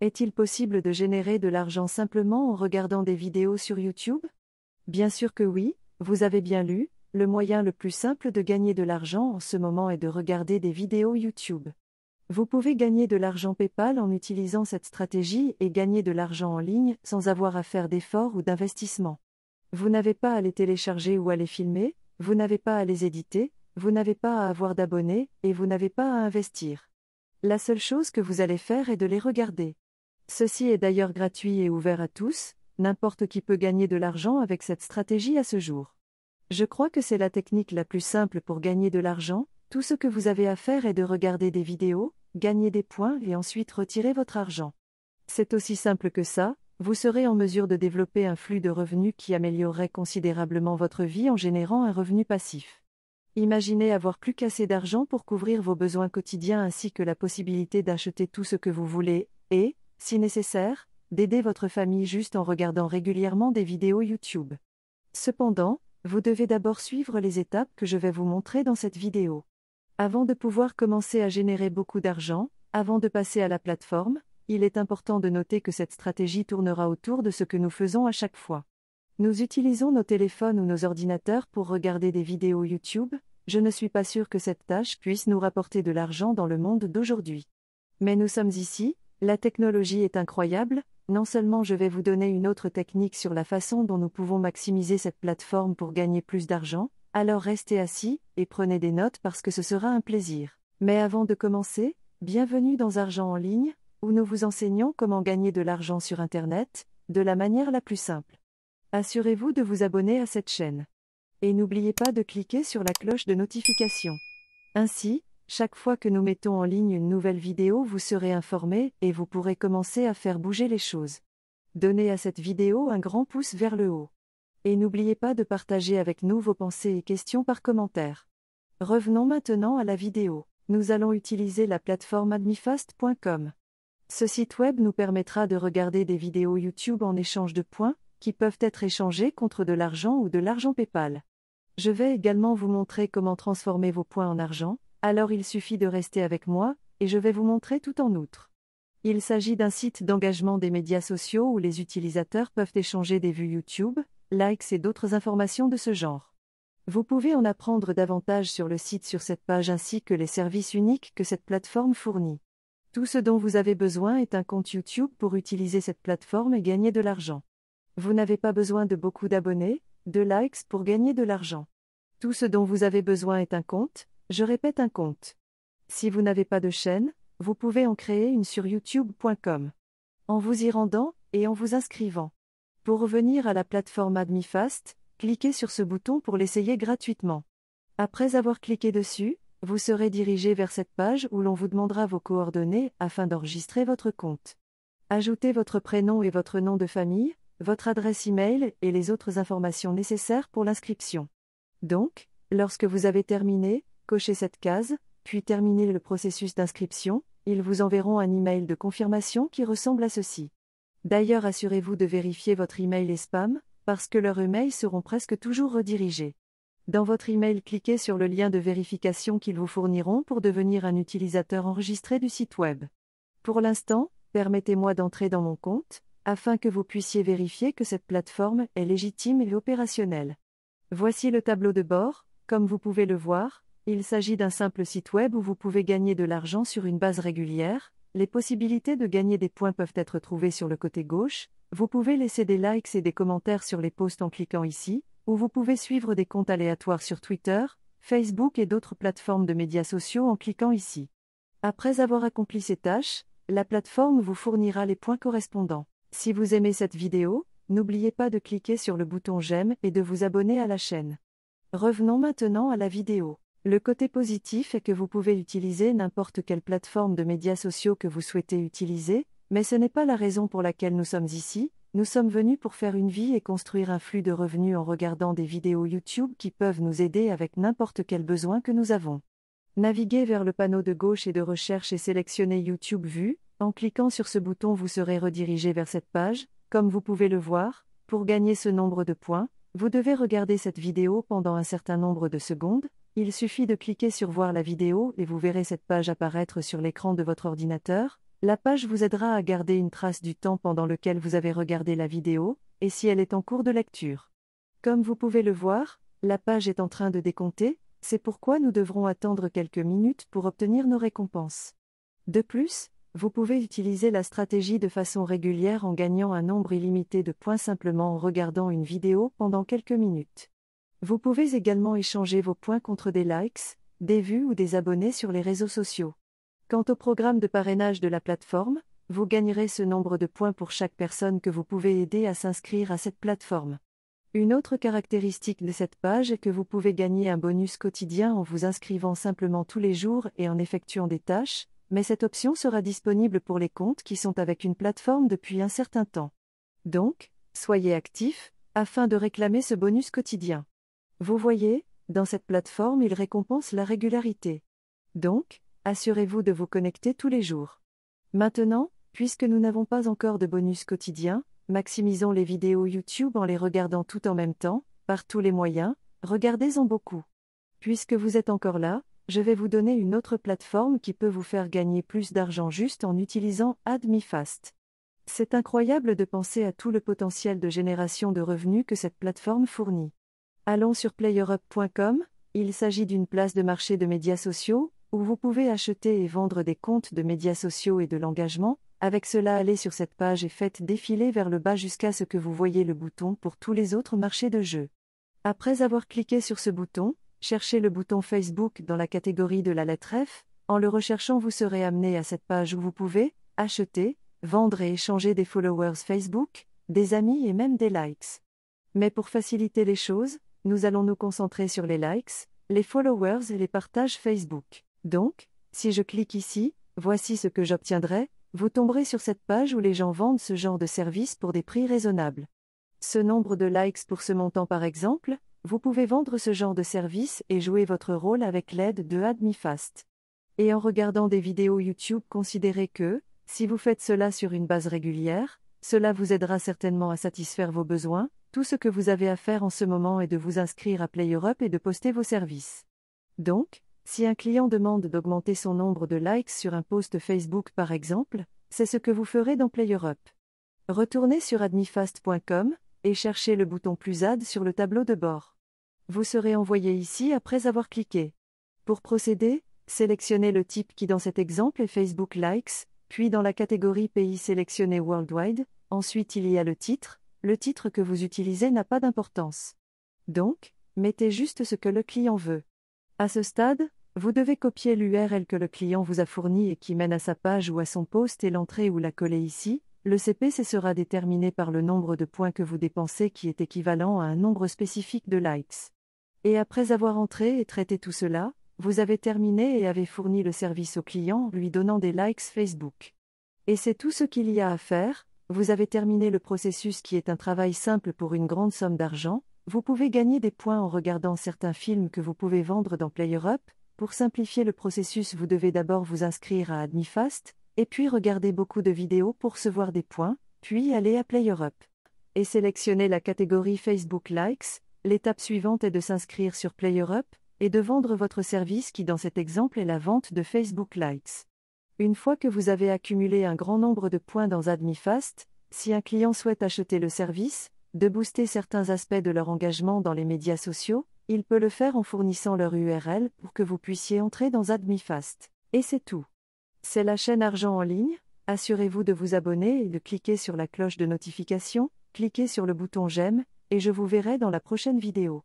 Est-il possible de générer de l'argent simplement en regardant des vidéos sur YouTube? Bien sûr que oui, vous avez bien lu, le moyen le plus simple de gagner de l'argent en ce moment est de regarder des vidéos YouTube. Vous pouvez gagner de l'argent PayPal en utilisant cette stratégie et gagner de l'argent en ligne sans avoir à faire d'efforts ou d'investissement. Vous n'avez pas à les télécharger ou à les filmer, vous n'avez pas à les éditer, vous n'avez pas à avoir d'abonnés, et vous n'avez pas à investir. La seule chose que vous allez faire est de les regarder. Ceci est d'ailleurs gratuit et ouvert à tous, n'importe qui peut gagner de l'argent avec cette stratégie à ce jour. Je crois que c'est la technique la plus simple pour gagner de l'argent, tout ce que vous avez à faire est de regarder des vidéos, gagner des points et ensuite retirer votre argent. C'est aussi simple que ça, vous serez en mesure de développer un flux de revenus qui améliorerait considérablement votre vie en générant un revenu passif. Imaginez avoir plus qu'assez d'argent pour couvrir vos besoins quotidiens ainsi que la possibilité d'acheter tout ce que vous voulez, et, si nécessaire, d'aider votre famille juste en regardant régulièrement des vidéos YouTube. Cependant, vous devez d'abord suivre les étapes que je vais vous montrer dans cette vidéo. Avant de pouvoir commencer à générer beaucoup d'argent, avant de passer à la plateforme, il est important de noter que cette stratégie tournera autour de ce que nous faisons à chaque fois. Nous utilisons nos téléphones ou nos ordinateurs pour regarder des vidéos YouTube, je ne suis pas sûr que cette tâche puisse nous rapporter de l'argent dans le monde d'aujourd'hui. Mais nous sommes ici, la technologie est incroyable, non seulement je vais vous donner une autre technique sur la façon dont nous pouvons maximiser cette plateforme pour gagner plus d'argent, alors restez assis et prenez des notes parce que ce sera un plaisir. Mais avant de commencer, bienvenue dans Argent en ligne, où nous vous enseignons comment gagner de l'argent sur Internet, de la manière la plus simple. Assurez-vous de vous abonner à cette chaîne. Et n'oubliez pas de cliquer sur la cloche de notification. Ainsi, chaque fois que nous mettons en ligne une nouvelle vidéo, vous serez informé et vous pourrez commencer à faire bouger les choses. Donnez à cette vidéo un grand pouce vers le haut. Et n'oubliez pas de partager avec nous vos pensées et questions par commentaire. Revenons maintenant à la vidéo. Nous allons utiliser la plateforme admifast.com. Ce site web nous permettra de regarder des vidéos YouTube en échange de points, qui peuvent être échangés contre de l'argent ou de l'argent PayPal. Je vais également vous montrer comment transformer vos points en argent, alors il suffit de rester avec moi, et je vais vous montrer tout en outre. Il s'agit d'un site d'engagement des médias sociaux où les utilisateurs peuvent échanger des vues YouTube, likes et d'autres informations de ce genre. Vous pouvez en apprendre davantage sur le site sur cette page ainsi que les services uniques que cette plateforme fournit. Tout ce dont vous avez besoin est un compte YouTube pour utiliser cette plateforme et gagner de l'argent. Vous n'avez pas besoin de beaucoup d'abonnés, de likes pour gagner de l'argent. Tout ce dont vous avez besoin est un compte, je répète un compte. Si vous n'avez pas de chaîne, vous pouvez en créer une sur youtube.com. En vous y rendant, et en vous inscrivant. Pour revenir à la plateforme AdmiFast, cliquez sur ce bouton pour l'essayer gratuitement. Après avoir cliqué dessus, vous serez dirigé vers cette page où l'on vous demandera vos coordonnées afin d'enregistrer votre compte. Ajoutez votre prénom et votre nom de famille, votre adresse e-mail et les autres informations nécessaires pour l'inscription. Donc, lorsque vous avez terminé, cochez cette case, puis terminez le processus d'inscription, ils vous enverront un email de confirmation qui ressemble à ceci. D'ailleurs, assurez-vous de vérifier votre email et spam, parce que leurs emails seront presque toujours redirigés. Dans votre email, cliquez sur le lien de vérification qu'ils vous fourniront pour devenir un utilisateur enregistré du site web. Pour l'instant, permettez-moi d'entrer dans mon compte, afin que vous puissiez vérifier que cette plateforme est légitime et opérationnelle. Voici le tableau de bord, comme vous pouvez le voir, il s'agit d'un simple site web où vous pouvez gagner de l'argent sur une base régulière, les possibilités de gagner des points peuvent être trouvées sur le côté gauche, vous pouvez laisser des likes et des commentaires sur les posts en cliquant ici, ou vous pouvez suivre des comptes aléatoires sur Twitter, Facebook et d'autres plateformes de médias sociaux en cliquant ici. Après avoir accompli ces tâches, la plateforme vous fournira les points correspondants. Si vous aimez cette vidéo, n'oubliez pas de cliquer sur le bouton j'aime et de vous abonner à la chaîne. Revenons maintenant à la vidéo. Le côté positif est que vous pouvez utiliser n'importe quelle plateforme de médias sociaux que vous souhaitez utiliser, mais ce n'est pas la raison pour laquelle nous sommes ici, nous sommes venus pour faire une vie et construire un flux de revenus en regardant des vidéos YouTube qui peuvent nous aider avec n'importe quel besoin que nous avons. Naviguez vers le panneau de gauche et de recherche et sélectionnez YouTube Vue. En cliquant sur ce bouton, vous serez redirigé vers cette page. Comme vous pouvez le voir, pour gagner ce nombre de points, vous devez regarder cette vidéo pendant un certain nombre de secondes. Il suffit de cliquer sur voir la vidéo et vous verrez cette page apparaître sur l'écran de votre ordinateur. La page vous aidera à garder une trace du temps pendant lequel vous avez regardé la vidéo, et si elle est en cours de lecture. Comme vous pouvez le voir, la page est en train de décompter, c'est pourquoi nous devrons attendre quelques minutes pour obtenir nos récompenses. De plus, vous pouvez utiliser la stratégie de façon régulière en gagnant un nombre illimité de points simplement en regardant une vidéo pendant quelques minutes. Vous pouvez également échanger vos points contre des likes, des vues ou des abonnés sur les réseaux sociaux. Quant au programme de parrainage de la plateforme, vous gagnerez ce nombre de points pour chaque personne que vous pouvez aider à s'inscrire à cette plateforme. Une autre caractéristique de cette page est que vous pouvez gagner un bonus quotidien en vous inscrivant simplement tous les jours et en effectuant des tâches, mais cette option sera disponible pour les comptes qui sont avec une plateforme depuis un certain temps. Donc, soyez actifs, afin de réclamer ce bonus quotidien. Vous voyez, dans cette plateforme il récompense la régularité. Donc, assurez-vous de vous connecter tous les jours. Maintenant, puisque nous n'avons pas encore de bonus quotidien, maximisons les vidéos YouTube en les regardant tout en même temps, par tous les moyens, regardez-en beaucoup. Puisque vous êtes encore là, je vais vous donner une autre plateforme qui peut vous faire gagner plus d'argent juste en utilisant AdMeFast. C'est incroyable de penser à tout le potentiel de génération de revenus que cette plateforme fournit. Allons sur playerup.com, il s'agit d'une place de marché de médias sociaux, où vous pouvez acheter et vendre des comptes de médias sociaux et de l'engagement. Avec cela, allez sur cette page et faites défiler vers le bas jusqu'à ce que vous voyez le bouton pour tous les autres marchés de jeux. Après avoir cliqué sur ce bouton, cherchez le bouton Facebook dans la catégorie de la lettre F. En le recherchant, vous serez amené à cette page où vous pouvez acheter, vendre et échanger des followers Facebook, des amis et même des likes. Mais pour faciliter les choses, nous allons nous concentrer sur les likes, les followers et les partages Facebook. Donc, si je clique ici, voici ce que j'obtiendrai. Vous tomberez sur cette page où les gens vendent ce genre de service pour des prix raisonnables. Ce nombre de likes pour ce montant par exemple, vous pouvez vendre ce genre de service et jouer votre rôle avec l'aide de AdMeFast. Et en regardant des vidéos YouTube, considérez que, si vous faites cela sur une base régulière, cela vous aidera certainement à satisfaire vos besoins. Tout ce que vous avez à faire en ce moment est de vous inscrire à PlayErup et de poster vos services. Donc, si un client demande d'augmenter son nombre de likes sur un post Facebook par exemple, c'est ce que vous ferez dans PlayErup. Retournez sur admefast.com et cherchez le bouton plus Ad sur le tableau de bord. Vous serez envoyé ici après avoir cliqué. Pour procéder, sélectionnez le type qui dans cet exemple est Facebook Likes, puis dans la catégorie pays sélectionnez Worldwide, ensuite il y a le titre que vous utilisez n'a pas d'importance. Donc, mettez juste ce que le client veut. À ce stade, vous devez copier l'URL que le client vous a fournie et qui mène à sa page ou à son post et l'entrer ou la coller ici. Le CPC sera déterminé par le nombre de points que vous dépensez qui est équivalent à un nombre spécifique de likes. Et après avoir entré et traité tout cela, vous avez terminé et avez fourni le service au client en lui donnant des likes Facebook. Et c'est tout ce qu'il y a à faire. Vous avez terminé le processus qui est un travail simple pour une grande somme d'argent. Vous pouvez gagner des points en regardant certains films que vous pouvez vendre dans PlayErup. Pour simplifier le processus, vous devez d'abord vous inscrire à AdMeFast, et puis regarder beaucoup de vidéos pour recevoir des points, puis aller à PlayErup. Et sélectionner la catégorie Facebook Likes. L'étape suivante est de s'inscrire sur PlayErup, et de vendre votre service qui dans cet exemple est la vente de Facebook Likes. Une fois que vous avez accumulé un grand nombre de points dans AdMeFast, si un client souhaite acheter le service, de booster certains aspects de leur engagement dans les médias sociaux, il peut le faire en fournissant leur URL pour que vous puissiez entrer dans AdMeFast. Et c'est tout. C'est la chaîne Argent en ligne. Assurez-vous de vous abonner et de cliquer sur la cloche de notification, cliquez sur le bouton j'aime, et je vous verrai dans la prochaine vidéo.